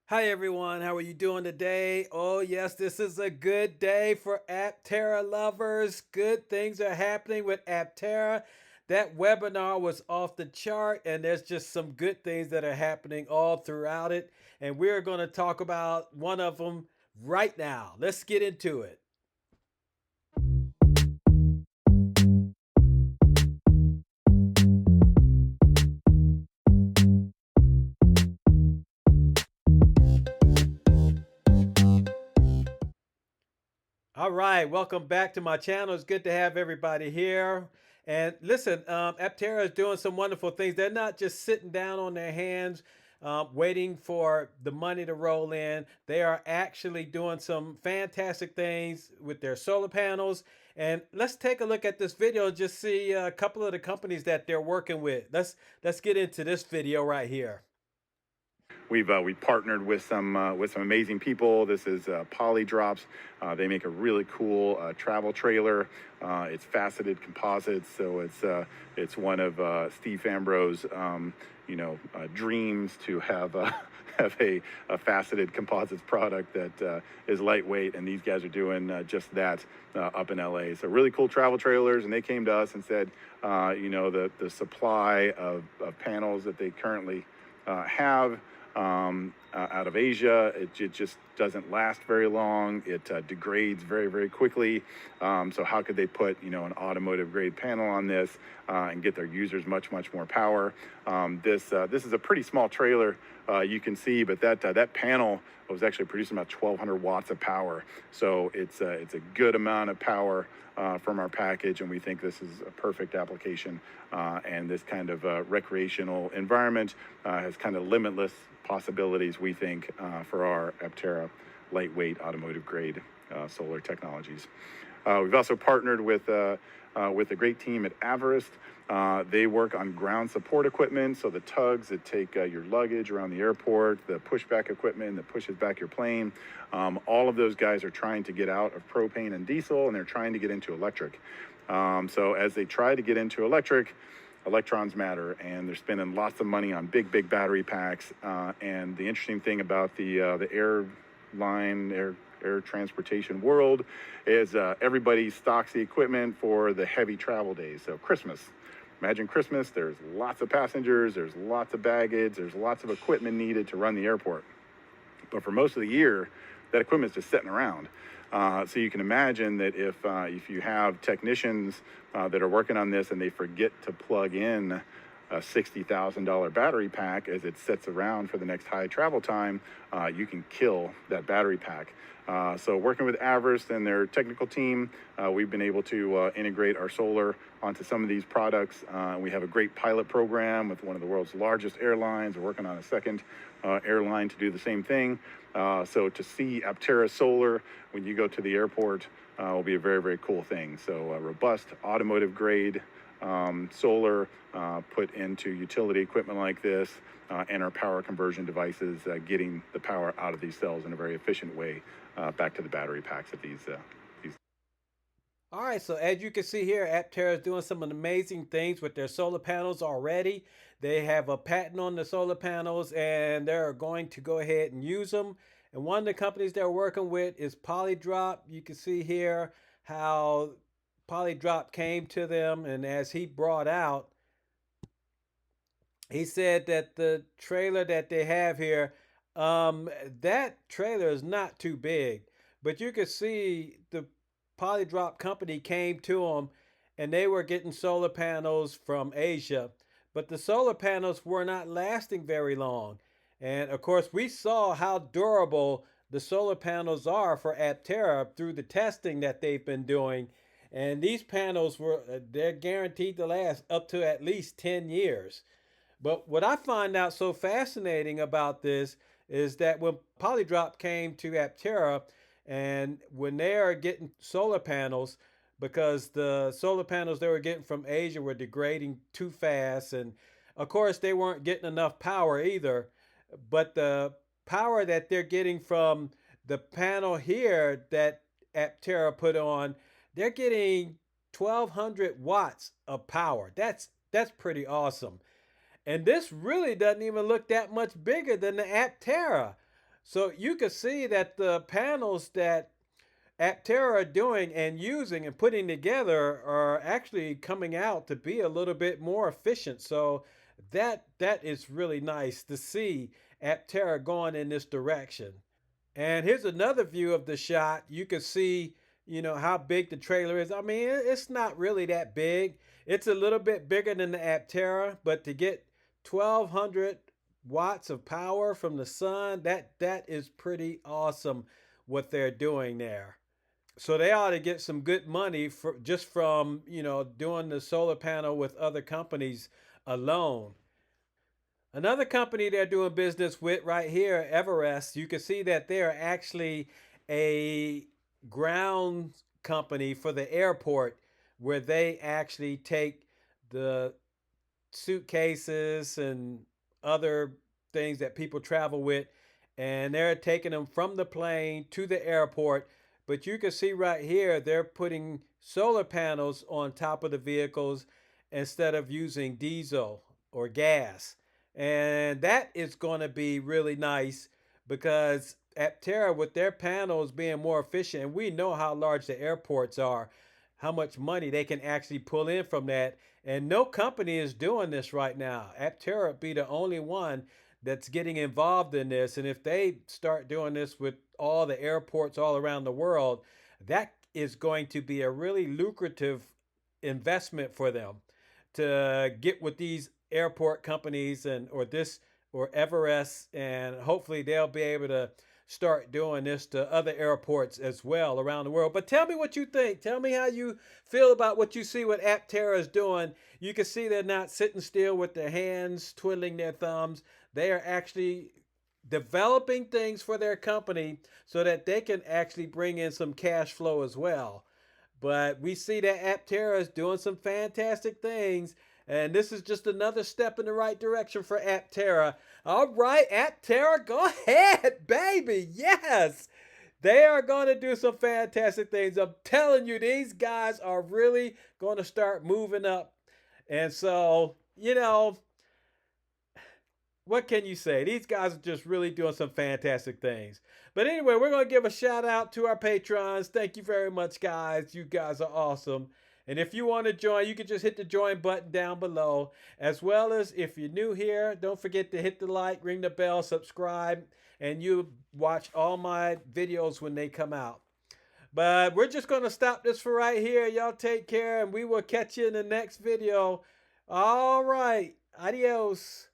Hi everyone, how are you doing today? Oh yes, this is a good day for Aptera lovers. Good things are happening with Aptera. That webinar was off the chart and there's just some good things that are happening all throughout it. And we're going to talk about one of them right now. Let's get into it. All right, welcome back to my channel. It's good to have everybody here. And listen, Aptera is doing some wonderful things. They're not just sitting down on their hands, waiting for the money to roll in. They are actually doing some fantastic things with their solar panels. And let's take a look at this video. Just see a couple of the companies that they're working with. Let's get into this video right here. We partnered with some amazing people. This is Polydrops. They make a really cool travel trailer. It's faceted composites, so it's one of Steve Fambro's dreams to have have a faceted composites product that is lightweight, and these guys are doing just that up in LA. So really cool travel trailers, and they came to us and said, the supply of panels that they currently have out of Asia. It just doesn't last very long. It degrades very, very quickly. So how could they put, an automotive grade panel on this and get their users much, much more power? This is a pretty small trailer, you can see, but that panel was actually producing about 1,200 watts of power. So it's a good amount of power from our package, and we think this is a perfect application. And this kind of recreational environment has kind of limitless possibilities, we think, for our Aptera lightweight automotive grade solar technologies. We've also partnered with a great team at Averest. They work on ground support equipment, so the tugs that take your luggage around the airport, the pushback equipment that pushes back your plane. All of those guys are trying to get out of propane and diesel, and they're trying to get into electric. So as they try to get into electric, electrons matter, and they're spending lots of money on big battery packs. And the interesting thing about the air transportation world is everybody stocks the equipment for the heavy travel days. So Christmas, imagine Christmas, there's lots of passengers, there's lots of baggage, there's lots of equipment needed to run the airport. But for most of the year, that equipment is just sitting around. So you can imagine that if you have technicians that are working on this and they forget to plug in a $60,000 battery pack as it sits around for the next high travel time, you can kill that battery pack. So working with Averest and their technical team, we've been able to integrate our solar onto some of these products. We have a great pilot program with one of the world's largest airlines. We're working on a second airline to do the same thing. So to see Aptera Solar when you go to the airport will be a very, very cool thing. So robust automotive grade solar put into utility equipment like this and our power conversion devices, getting the power out of these cells in a very efficient way back to the battery packs of these. All right, so as you can see here, Aptera is doing some amazing things with their solar panels already. They have a patent on the solar panels and they're going to go ahead and use them. And one of the companies they're working with is Polydrop. You can see here how Polydrop came to them, and as he brought out, he said that the trailer that they have here, that trailer is not too big, but you can see the Polydrop company came to them and they were getting solar panels from Asia, but the solar panels were not lasting very long. And of course, we saw how durable the solar panels are for Aptera through the testing that they've been doing. And these panels they're guaranteed to last up to at least 10 years. But what I find out so fascinating about this is that when Polydrop came to Aptera and when they are getting solar panels, because the solar panels they were getting from Asia were degrading too fast, and of course they weren't getting enough power either. But the power that they're getting from the panel here that Aptera put on, they're getting 1,200 watts of power. That's pretty awesome. And this really doesn't even look that much bigger than the Aptera. So you can see that the panels that Aptera are doing and using and putting together are actually coming out to be a little bit more efficient. So that is really nice to see Aptera going in this direction. And here's another view of the shot. You can see, how big the trailer is. I mean, it's not really that big. It's a little bit bigger than the Aptera, but to get 1200 watts of power from the sun, that is pretty awesome what they're doing there. So they ought to get some good money for just from, doing the solar panel with other companies alone. Another company they're doing business with right here, Everest, you can see that they're actually a ground company for the airport where they actually take the suitcases and other things that people travel with, and they're taking them from the plane to the airport. But you can see right here, they're putting solar panels on top of the vehicles instead of using diesel or gas. And that is going to be really nice because Aptera, with their panels being more efficient, and we know how large the airports are, how much money they can actually pull in from that. And no company is doing this right now. Aptera would be the only one that's getting involved in this. And if they start doing this with all the airports all around the world, that is going to be a really lucrative investment for them to get with these airport companies and or this or Everest, and hopefully they'll be able to start doing this to other airports as well around the world. But tell me what you think. Tell me how you feel about what you see what Aptera is doing. You can see they're not sitting still with their hands twiddling their thumbs. They are actually developing things for their company so that they can actually bring in some cash flow as well. But we see that Aptera is doing some fantastic things. And this is just another step in the right direction for Aptera. All right, Aptera, go ahead, baby. Yes, they are going to do some fantastic things. I'm telling you, these guys are really going to start moving up. And so, what can you say? These guys are just really doing some fantastic things. But anyway, we're going to give a shout out to our patrons. Thank you very much, guys. You guys are awesome. And if you want to join, you can just hit the join button down below. As well as if you're new here, don't forget to hit the like, ring the bell, subscribe, and you watch all my videos when they come out. But we're just going to stop this for right here. Y'all take care, and we will catch you in the next video. All right. Adios.